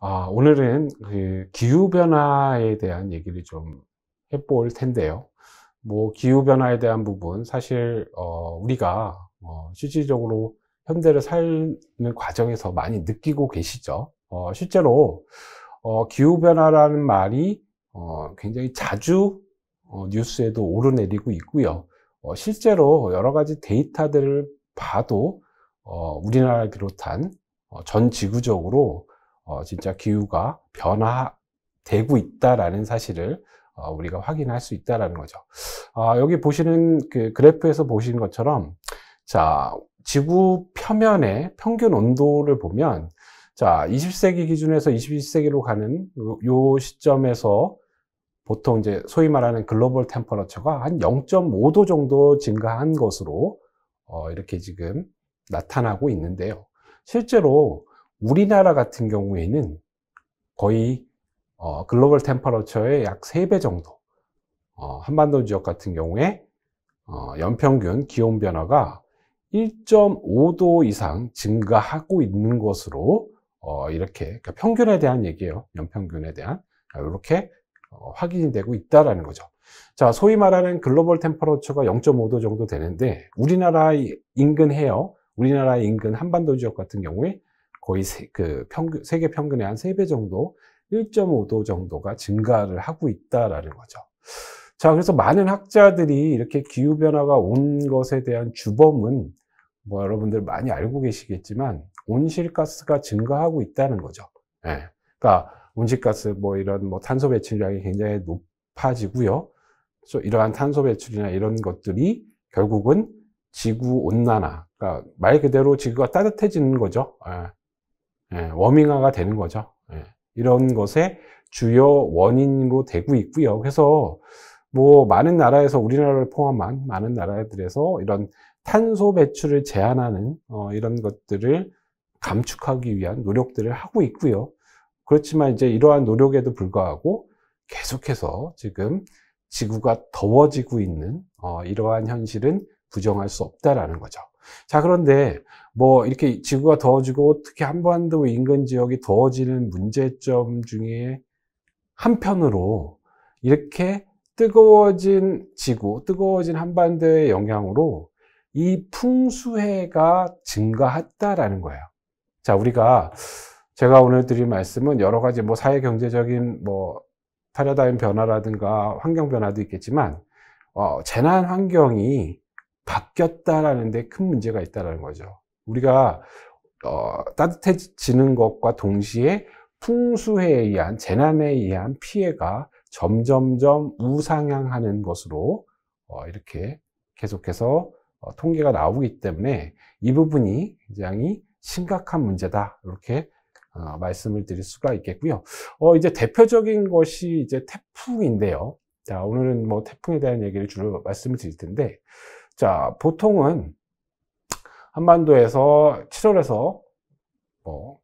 오늘은 그 기후변화에 대한 얘기를 좀 해볼 텐데요. 뭐, 기후변화에 대한 부분, 사실, 우리가, 실질적으로 현대를 사는 과정에서 많이 느끼고 계시죠. 실제로, 기후변화라는 말이, 굉장히 자주, 뉴스에도 오르내리고 있고요. 실제로 여러 가지 데이터들을 봐도, 우리나라를 비롯한, 전 지구적으로 진짜 기후가 변화되고 있다라는 사실을 우리가 확인할 수 있다라는 거죠. 여기 보시는 그 그래프에서 보시는 것처럼, 자, 지구 표면의 평균 온도를 보면, 자, 20세기 기준에서 21세기로 가는 요 시점에서 보통 이제 소위 말하는 글로벌 템퍼러처가 한 0.5도 정도 증가한 것으로 이렇게 지금 나타나고 있는데요. 실제로 우리나라 같은 경우에는 거의 글로벌 템퍼러처의 약 3배 정도, 한반도 지역 같은 경우에 연평균 기온 변화가 1.5도 이상 증가하고 있는 것으로 이렇게, 그러니까 평균에 대한 얘기예요. 연평균에 대한 이렇게 확인이 되고 있다라는 거죠. 자, 소위 말하는 글로벌 템퍼러처가 0.5도 정도 되는데, 우리나라 인근 해요. 우리나라 인근 한반도 지역 같은 경우에 거의 세계 평균의 한 3배 정도, 1.5도 정도가 증가를 하고 있다라는 거죠. 자, 그래서 많은 학자들이 이렇게 기후변화가 온 것에 대한 주범은 뭐 여러분들 많이 알고 계시겠지만 온실가스가 증가하고 있다는 거죠. 예. 그러니까 온실가스 뭐 이런 뭐 탄소 배출량이 굉장히 높아지고요. 그래서 이러한 탄소 배출이나 이런 것들이 결국은 지구 온난화, 그러니까 말 그대로 지구가 따뜻해지는 거죠. 워밍화가 되는 거죠. 이런 것의 주요 원인으로 되고 있고요. 그래서 뭐 많은 나라에서, 우리나라를 포함한 많은 나라들에서 이런 탄소 배출을 제한하는 이런 것들을 감축하기 위한 노력들을 하고 있고요. 그렇지만 이제 이러한 노력에도 불구하고 계속해서 지금 지구가 더워지고 있는 이러한 현실은 부정할 수 없다라는 거죠. 자, 그런데 뭐 이렇게 지구가 더워지고 특히 한반도 인근 지역이 더워지는 문제점 중에 한편으로 이렇게 뜨거워진 지구, 뜨거워진 한반도의 영향으로 이 풍수해가 증가했다라는 거예요. 자, 제가 오늘 드릴 말씀은 여러 가지 뭐 사회 경제적인 뭐 패러다임 변화라든가 환경 변화도 있겠지만, 재난 환경이 바뀌었다라는 데 큰 문제가 있다라는 거죠. 우리가 따뜻해지는 것과 동시에 풍수해에 의한, 재난에 의한 피해가 점점점 우상향하는 것으로 이렇게 계속해서 통계가 나오기 때문에 이 부분이 굉장히 심각한 문제다, 이렇게 말씀을 드릴 수가 있겠고요. 이제 대표적인 것이 이제 태풍인데요. 자, 오늘은 뭐 태풍에 대한 얘기를 주로 말씀을 드릴 텐데, 자, 보통은 한반도에서 7월에서 뭐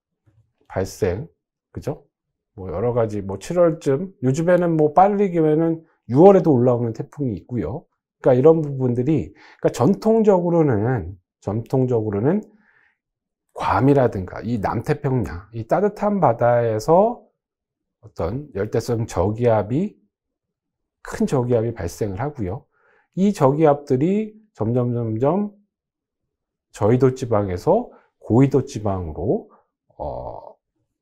발생, 그죠? 뭐 여러 가지 뭐 7월쯤, 요즘에는 뭐 빠르게는 6월에도 올라오는 태풍이 있고요. 그러니까 이런 부분들이, 그러니까 전통적으로는 괌이라든가 이 남태평양, 이 따뜻한 바다에서 어떤 열대성 큰 저기압이 발생을 하고요. 이 저기압들이 점점 저희도 지방에서 고위도 지방으로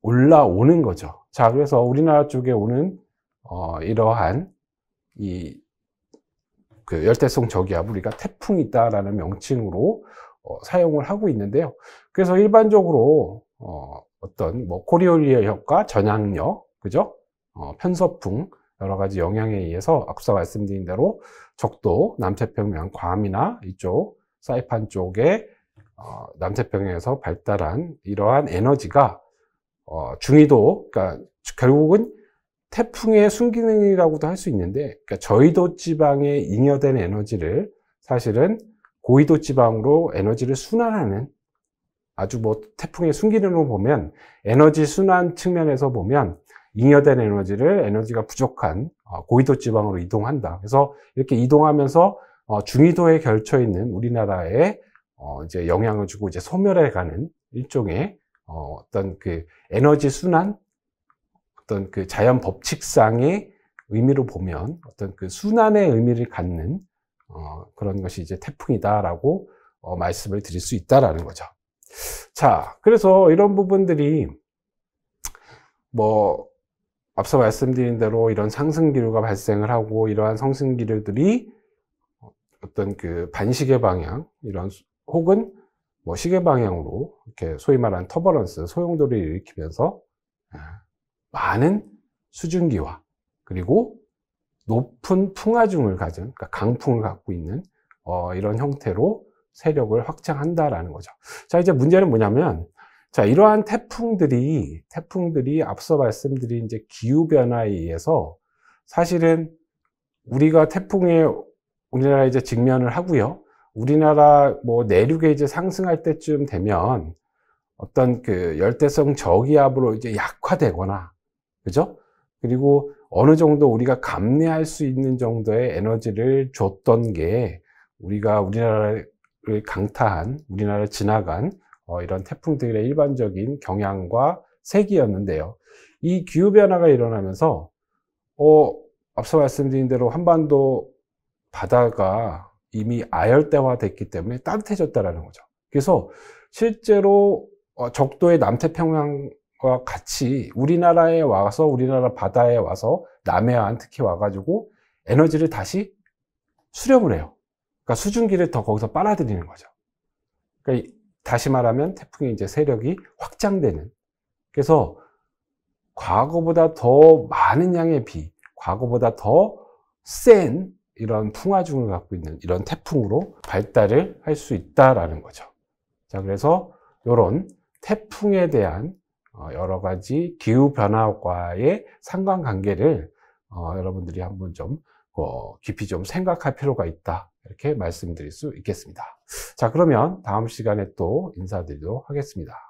올라오는 거죠. 자, 그래서 우리나라 쪽에 오는 이러한 그 열대성 저기압을 우리가 태풍이다라는 명칭으로 사용을 하고 있는데요. 그래서 일반적으로 어떤 뭐 코리올리어 효과, 전향력, 그죠? 편서풍, 여러 가지 영향에 의해서 앞서 말씀드린 대로 적도, 남태평양, 괌이나 이쪽 사이판 쪽에 남태평양에서 발달한 이러한 에너지가 중위도, 그러니까 결국은 태풍의 순기능이라고도 할 수 있는데, 그러니까 저희도 지방에 잉여된 에너지를 사실은 고위도 지방으로 에너지를 순환하는, 아주 뭐 태풍의 순기능으로 보면 에너지 순환 측면에서 보면 잉여된 에너지가 부족한 고위도 지방으로 이동한다. 그래서 이렇게 이동하면서 중위도에 걸쳐 있는 우리나라에 이제 영향을 주고 이제 소멸해 가는 일종의 어떤 그 에너지 순환 어떤 그 자연 법칙상의 의미로 보면 어떤 그 순환의 의미를 갖는 그런 것이 이제 태풍이다라고 말씀을 드릴 수 있다라는 거죠. 자, 그래서 이런 부분들이 뭐 앞서 말씀드린 대로 이런 상승기류가 발생을 하고 이러한 상승기류들이 어떤 그 반시계 방향 이런 혹은 뭐 시계 방향으로 이렇게 소위 말하는 터버런스 소용돌이를 일으키면서 많은 수증기와 그리고 높은 풍하중을 가진 그러니까 강풍을 갖고 있는 이런 형태로 세력을 확장한다라는 거죠. 자, 이제 문제는 뭐냐면 자, 이러한 태풍들이 앞서 말씀드린 이제 기후변화에 의해서 사실은 우리가 태풍에 우리나라에 이제 직면을 하고요. 우리나라 뭐 내륙에 이제 상승할 때쯤 되면 어떤 그 열대성 저기압으로 이제 약화되거나, 그죠? 그리고 어느 정도 우리가 감내할 수 있는 정도의 에너지를 줬던 게 우리나라를 강타한, 우리나라를 지나간 이런 태풍들의 일반적인 경향과 세기였는데요. 이 기후변화가 일어나면서, 앞서 말씀드린 대로 한반도 바다가 이미 아열대화 됐기 때문에 따뜻해졌다라는 거죠. 그래서 실제로 적도의 남태평양과 같이 우리나라에 와서, 우리나라 바다에 와서 남해안 특히 와가지고 에너지를 다시 수렴을 해요. 그러니까 수증기를 더 거기서 빨아들이는 거죠. 그러니까 다시 말하면 태풍의 이제 세력이 확장되는. 그래서 과거보다 더 많은 양의 비, 과거보다 더 센 이런 풍화중을 갖고 있는 이런 태풍으로 발달을 할 수 있다라는 거죠. 자, 그래서 이런 태풍에 대한 여러 가지 기후변화과의 상관관계를 여러분들이 한번 좀 깊이 좀 생각할 필요가 있다. 이렇게 말씀드릴 수 있겠습니다. 자, 그러면 다음 시간에 또 인사드리도록 하겠습니다.